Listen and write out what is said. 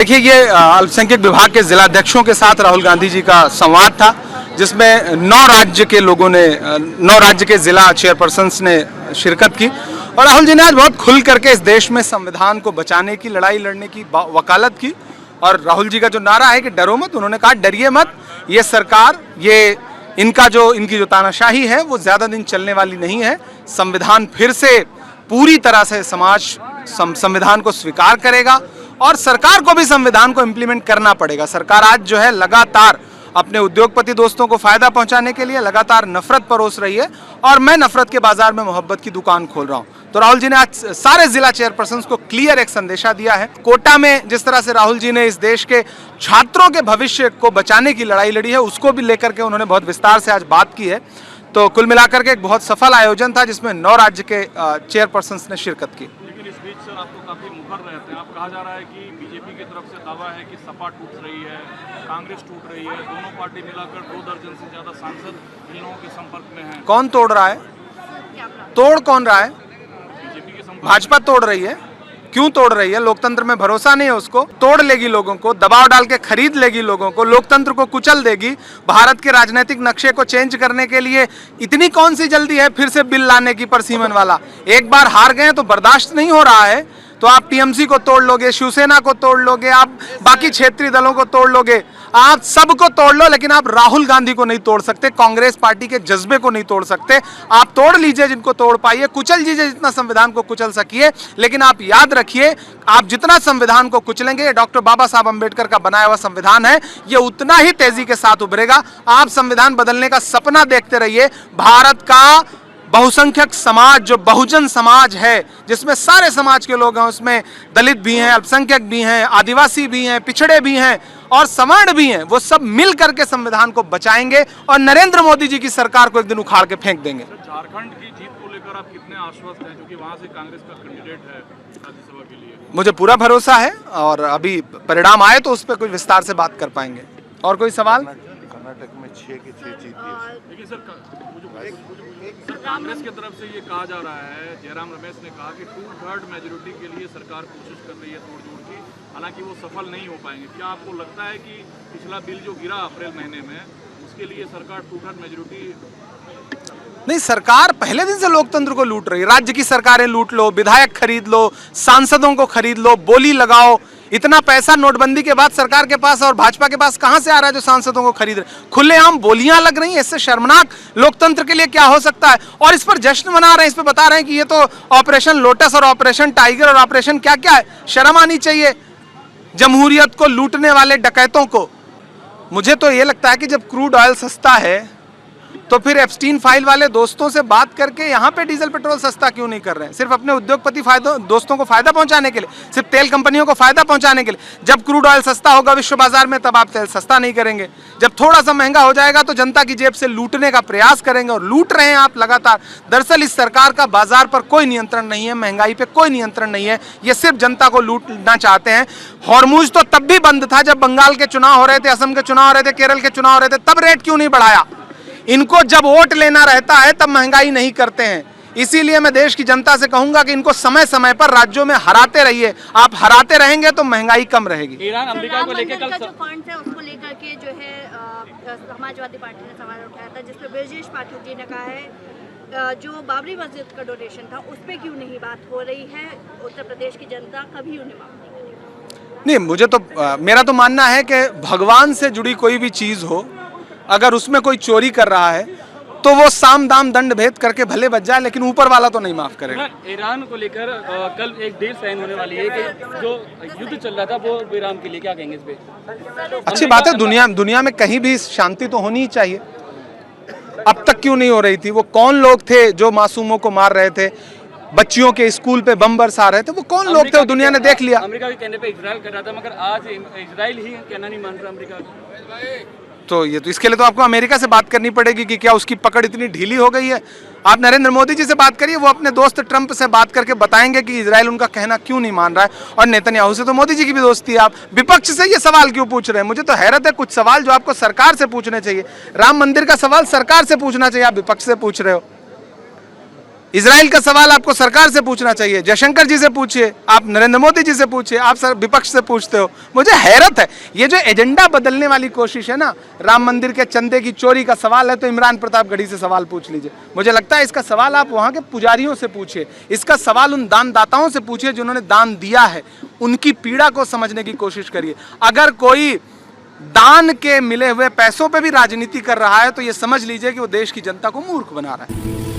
देखिए, ये अल्पसंख्यक विभाग के जिलाध्यक्षों के साथ राहुल गांधी जी का संवाद था, जिसमें 9 राज्य के लोगों ने 9 राज्य के जिला चेयरपर्सन्स ने शिरकत की। और राहुल जी ने आज बहुत खुल करके इस देश में संविधान को बचाने की लड़ाई लड़ने की वकालत की। और राहुल जी का जो नारा है कि डरो मत, उन्होंने कहा डरिए मत, ये सरकार, ये इनकी जो तानाशाही है वो ज़्यादा दिन चलने वाली नहीं है। संविधान फिर से पूरी तरह से संविधान को स्वीकार करेगा और सरकार को भी संविधान को इम्प्लीमेंट करना पड़ेगा। सरकार आज जो है लगातार अपने उद्योगपति दोस्तों को फायदा पहुंचाने के लिए लगातार नफरत परोस रही है और मैं नफरत के बाजार में मोहब्बत की दुकान खोल रहा हूं। तो राहुल जी ने आज सारे जिला चेयरपर्सन को क्लियर एक संदेशा दिया है। कोटा में जिस तरह से राहुल जी ने इस देश के छात्रों के भविष्य को बचाने की लड़ाई लड़ी है, उसको भी लेकर के उन्होंने बहुत विस्तार से आज बात की है। तो कुल मिलाकर के एक बहुत सफल आयोजन था जिसमें 9 राज्य के चेयरपर्सन ने शिरकत की। लेकिन इस बीच सर, आप तो काफी मुखर रहते हैं। आप कहा जा रहा है कि बीजेपी की तरफ से दावा है कि सपा टूट रही है, कांग्रेस टूट रही है, दोनों पार्टी मिलाकर 2 दर्जन से ज्यादा सांसद इन लोगों के संपर्क में हैं। कौन तोड़ रहा है? तोड़ कौन रहा है? बीजेपी के संपर्क। भाजपा तोड़ रही है। क्यों तोड़ रही है? लोकतंत्र में भरोसा नहीं है उसको। तोड़ लेगी लोगों को, दबाव डाल के खरीद लेगी लोगों को, लोकतंत्र को कुचल देगी। भारत के राजनीतिक नक्शे को चेंज करने के लिए इतनी कौन सी जल्दी है फिर से बिल लाने की परसीमन वाला? एक बार हार गए तो बर्दाश्त नहीं हो रहा है। तो आप टीएमसी को तोड़ लोगे, शिवसेना को तोड़ लोगे, आप बाकी क्षेत्रीय दलों को तोड़ लोगे, आप सबको तोड़ लो, लेकिन आप राहुल गांधी को नहीं तोड़ सकते, कांग्रेस पार्टी के जज्बे को नहीं तोड़ सकते। आप तोड़ लीजिए जिनको तोड़ पाइए, कुचल लीजिए जितना संविधान को कुचल सकिए, लेकिन आप याद रखिए, आप जितना संविधान को कुचलेंगे, डॉक्टर बाबा साहब अंबेडकर का बनाया हुआ संविधान है, ये उतना ही तेजी के साथ उभरेगा। आप संविधान बदलने का सपना देखते रहिए। भारत का बहुसंख्यक समाज, जो बहुजन समाज है, जिसमें सारे समाज के लोग हैं, उसमें दलित भी हैं, अल्पसंख्यक भी हैं, आदिवासी भी हैं, पिछड़े भी हैं और सवर्ण भी हैं, वो सब मिल करके संविधान को बचाएंगे और नरेंद्र मोदी जी की सरकार को एक दिन उखाड़ के फेंक देंगे। झारखंड की जीत को लेकर आप कितने आश्वस्त हैं, क्योंकि वहां से कांग्रेस का कैंडिडेट है राज्यसभा के लिए? मुझे पूरा भरोसा है और अभी परिणाम आए तो उस पर कुछ विस्तार से बात कर पाएंगे। और कोई सवाल? कर्नाटक में 6 की 6 जीत दी। देखिए सर, कांग्रेस की तरफ से ये कहा जा रहा है, जयराम रमेश ने कहा कि 2/3 मेजोरिटी के लिए सरकार कोशिश कर रही है तोड़-जोड़ की, हालांकि वो सफल नहीं हो पाएंगे। क्या आपको लगता है कि पिछला बिल जो गिरा अप्रैल महीने में, उसके लिए सरकार 2/3 मेजोरिटी? नहीं, सरकार पहले दिन से लोकतंत्र को लूट रही है। राज्य की सरकारें लूट लो, विधायक खरीद लो, सांसदों को खरीद लो, बोली लगाओ। इतना पैसा नोटबंदी के बाद सरकार के पास और भाजपा के पास कहां से आ रहा है जो सांसदों को खरीद रहे? खुलेआम बोलियां लग रही हैं। इससे शर्मनाक लोकतंत्र के लिए क्या हो सकता है? और इस पर जश्न मना रहे हैं, इस पर बता रहे हैं कि ये तो ऑपरेशन लोटस और ऑपरेशन टाइगर और ऑपरेशन क्या क्या है। शर्म आनी चाहिए जमहूरियत को लूटने वाले डकैतों को। मुझे तो ये लगता है कि जब क्रूड ऑयल सस्ता है तो फिर एप्स्टीन फाइल वाले दोस्तों से बात करके यहाँ पे डीजल पेट्रोल सस्ता क्यों नहीं कर रहे हैं? सिर्फ अपने उद्योगपति दोस्तों को फायदा पहुंचाने के लिए, सिर्फ तेल कंपनियों को फायदा पहुंचाने के लिए। जब क्रूड ऑयल सस्ता होगा विश्व बाजार में, तब आप तेल सस्ता नहीं करेंगे। जब थोड़ा सा महंगा हो जाएगा तो जनता की जेब से लूटने का प्रयास करेंगे, और लूट रहे हैं आप लगातार। दरअसल इस सरकार का बाजार पर कोई नियंत्रण नहीं है, महंगाई पे कोई नियंत्रण नहीं है, ये सिर्फ जनता को लूटना चाहते हैं। हॉर्मुज तो तब भी बंद था जब बंगाल के चुनाव हो रहे थे, असम के चुनाव हो रहे थे, केरल के चुनाव हो रहे थे, तब रेट क्यों नहीं बढ़ाया? इनको जब वोट लेना रहता है तब महंगाई नहीं करते हैं। इसीलिए मैं देश की जनता से कहूंगा कि इनको समय समय पर राज्यों में हराते रहिए। आप हराते रहेंगे तो महंगाई कम रहेगी। ईरान अमेरिका को लेकर कल जो पॉइंट है उसको लेकर के जो है समाजवादी पार्टी ने सवाल उठाया था, जिसपे ब्रजेश पाठक जी ने कहा है जो बाबरी मस्जिद का डोनेशन था उस पर क्यों नहीं बात हो रही है? उत्तर प्रदेश की जनता कभी उन्हें माफ नहीं करेगी। नहीं, मुझे तो मेरा तो मानना है कि भगवान से जुड़ी कोई भी चीज हो, अगर उसमें कोई चोरी कर रहा है तो वो साम दाम दंड भेद करके भले बच जाए, लेकिन ऊपर वाला तो नहीं माफ करेगा। ईरान को लेकर कल एक डील साइन होने वाली है कि जो युद्ध चल रहा था वो विराम के लिए, क्या कहेंगे इस पे? अच्छी बात है, दुनिया में कहीं भी शांति तो होनी ही चाहिए। अब तक क्यों नहीं हो रही थी? वो कौन लोग थे जो मासूमों को मार रहे थे, बच्चियों के स्कूल पे बम बरसा रहे थे? वो कौन लोग थे? वो दुनिया ने देख लिया। अमेरिका के कहने पे इजराइल कर रहा था, मगर आज इजराइल ही कहना नहीं मान रहा अमेरिका का। तो ये तो इसके लिए तो आपको अमेरिका से बात करनी पड़ेगी कि क्या उसकी पकड़ इतनी ढीली हो गई है। आप नरेंद्र मोदी जी से बात करिए, वो अपने दोस्त ट्रंप से बात करके बताएंगे कि इजराइल उनका कहना क्यों नहीं मान रहा है। और नेतन्याहू से तो मोदी जी की भी दोस्ती है। आप विपक्ष से ये सवाल क्यों पूछ रहे हैं? मुझे तो हैरत है। कुछ सवाल जो आपको सरकार से पूछने चाहिए। राम मंदिर का सवाल सरकार से पूछना चाहिए, आप विपक्ष से पूछ रहे हो। इजराइल का सवाल आपको सरकार से पूछना चाहिए, जयशंकर जी से पूछिए, आप नरेंद्र मोदी जी से पूछिए, आप सर विपक्ष से पूछते हो। मुझे हैरत है, ये जो एजेंडा बदलने वाली कोशिश है ना, राम मंदिर के चंदे की चोरी का सवाल है तो इमरान प्रतापगढ़ी से सवाल पूछ लीजिए। मुझे लगता है इसका सवाल आप वहाँ के पुजारियों से पूछिए, इसका सवाल उन दानदाताओं से पूछिए जिन्होंने दान दिया है, उनकी पीड़ा को समझने की कोशिश करिए। अगर कोई दान के मिले हुए पैसों पे भी राजनीति कर रहा है तो ये समझ लीजिए कि वो देश की जनता को मूर्ख बना रहा है।